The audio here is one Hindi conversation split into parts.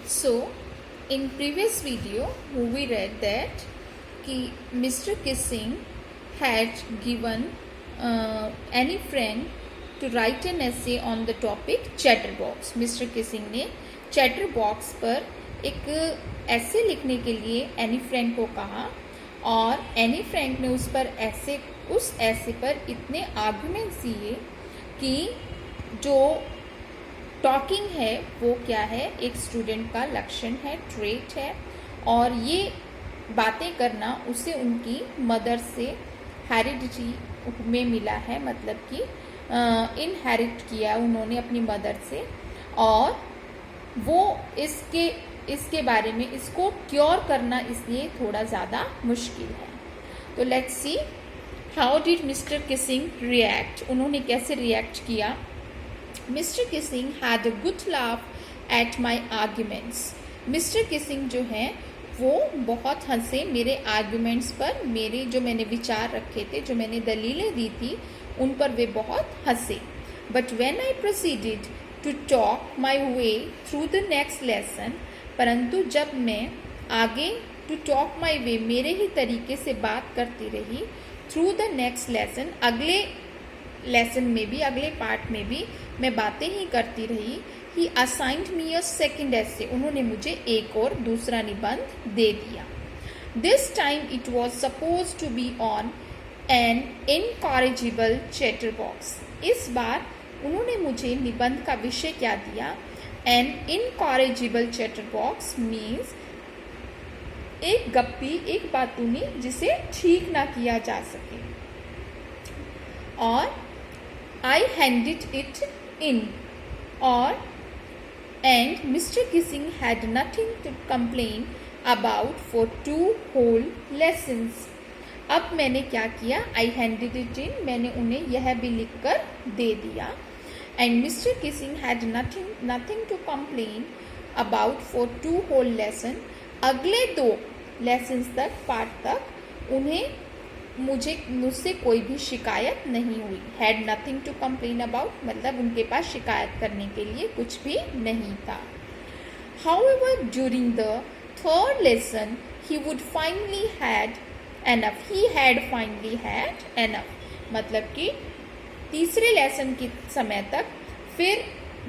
So, in previous video, we read that कि Mr. Kissing had given any friend to write an essay on the topic chatterbox. Mr. Kissing ने chatterbox पर एक ऐसे लिखने के लिए एनी फ्रैंक को कहा और एनी फ्रैंक ने उस ऐसे पर इतने आर्गुमेंट्स दिए कि जो टॉकिंग है वो क्या है, एक स्टूडेंट का लक्षण है, ट्रेट है, और ये बातें करना उसे उनकी मदर से हेरिडिटी में मिला है, मतलब कि इनहेरिट किया उन्होंने अपनी मदर से, और वो इसके बारे में इसको क्योर करना इसलिए थोड़ा ज़्यादा मुश्किल है. तो let's see how did mister Keesing react. उन्होंने कैसे रिएक्ट किया. Mister Keesing had a good laugh at my arguments. Mister Keesing जो है वो बहुत हंसे मेरे आर्ग्यूमेंट्स पर, मेरे जो मैंने विचार रखे थे, जो मैंने दलीलें दी थी, उन पर वे बहुत हंसे. But when I proceeded to talk my way through the next lesson, परंतु जब मैं आगे टू टॉक माई वे मेरे ही तरीके से बात करती रही, थ्रू द नेक्स्ट लेसन, अगले लेसन में भी, अगले पार्ट में भी मैं बातें ही करती रही. ही असाइंड मी अ सेकेंड एसे, उन्होंने मुझे एक और दूसरा निबंध दे दिया. This time it was suppose to be on an incorrigible chatter box. इस बार उन्होंने मुझे निबंध का विषय क्या दिया. An incorrigible chatter box means एक गप्पी, एक बातूनी जिसे ठीक ना किया जा सके. और I handed it in, और and Mr. Kissing had nothing to complain about for 2 whole lessons. अब मैंने क्या किया. I handed it in, मैंने उन्हें यह भी लिखकर दे दिया. And Mr. Kissing had nothing to complain about for 2 whole lesson. अगले 2 lessons तक, पार्ट तक उन्हें मुझसे कोई भी शिकायत नहीं हुई. Had nothing to complain about मतलब उनके पास शिकायत करने के लिए कुछ भी नहीं था. However during the third lesson he would finally had enough. He had finally had enough मतलब कि तीसरे लेसन के समय तक फिर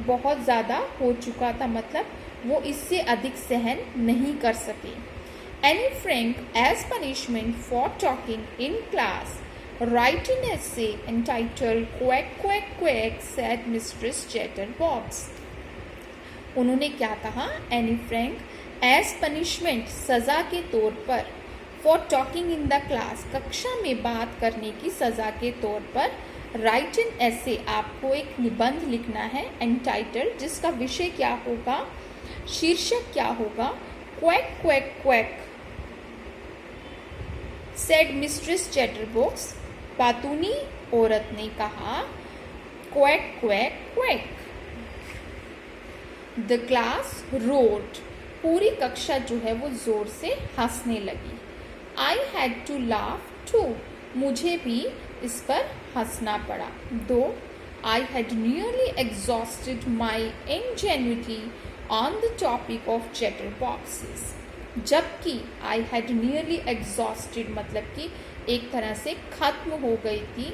बहुत ज़्यादा हो चुका था, मतलब वो इससे अधिक सहन नहीं कर सके. Annie Frank, as punishment for talking in class, write an essay entitled "Quack Quack Quack," said Mistress Chatterbox. उन्होंने क्या कहा. Annie Frank, as punishment, सजा के तौर पर, for talking in the class, कक्षा में बात करने की सजा के तौर पर, write an essay, आपको एक निबंध लिखना है, entitled, जिसका विषय क्या होगा, शीर्षक क्या होगा, Quack Quack Quack, said Mistress Chatterbox. बातूनी औरत ने कहा. Quack Quack Quack. The class roared. पूरी कक्षा जो है वो जोर से हंसने लगी. I had to laugh too. मुझे भी इस पर हंसना पड़ा. Though I had nearly exhausted my ingenuity on the topic of chatterboxes. जबकि I had nearly exhausted मतलब कि एक तरह से खत्म हो गई थी,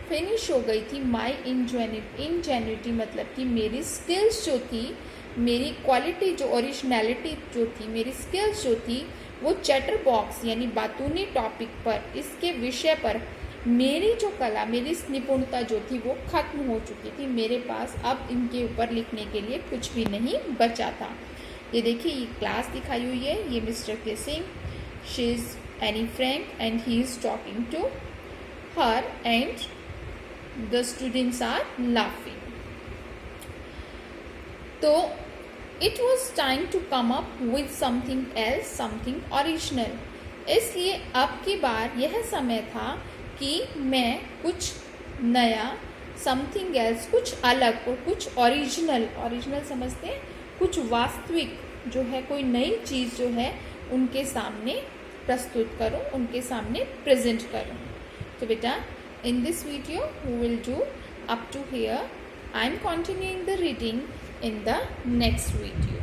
फिनिश हो गई थी, my ingenuity मतलब कि मेरी स्किल्स जो थी, मेरी क्वालिटी जो, ओरिजिनलिटी जो थी, मेरी स्किल्स जो थी, वो चैटर बॉक्स यानी बातूनी टॉपिक पर, इसके विषय पर मेरी जो कला, मेरी निपुणता जो थी वो खत्म हो चुकी थी. मेरे पास अब इनके ऊपर लिखने के लिए कुछ भी नहीं बचा था. ये देखिए, ये क्लास दिखाई हुई है. ये mister kissing, she is Anne Frank and he is talking to her and the students are laughing. तो it was time to come up with something else, something original. इसलिए अब की बार यह समय था कि मैं कुछ नया, समथिंग एल्स कुछ अलग, और कुछ ओरिजिनल समझते हैं, कुछ वास्तविक जो है, कोई नई चीज़ जो है उनके सामने प्रस्तुत करूं, उनके सामने प्रेजेंट करूं. तो बेटा, in this video we will do up to here. I am continuing the reading in the next video.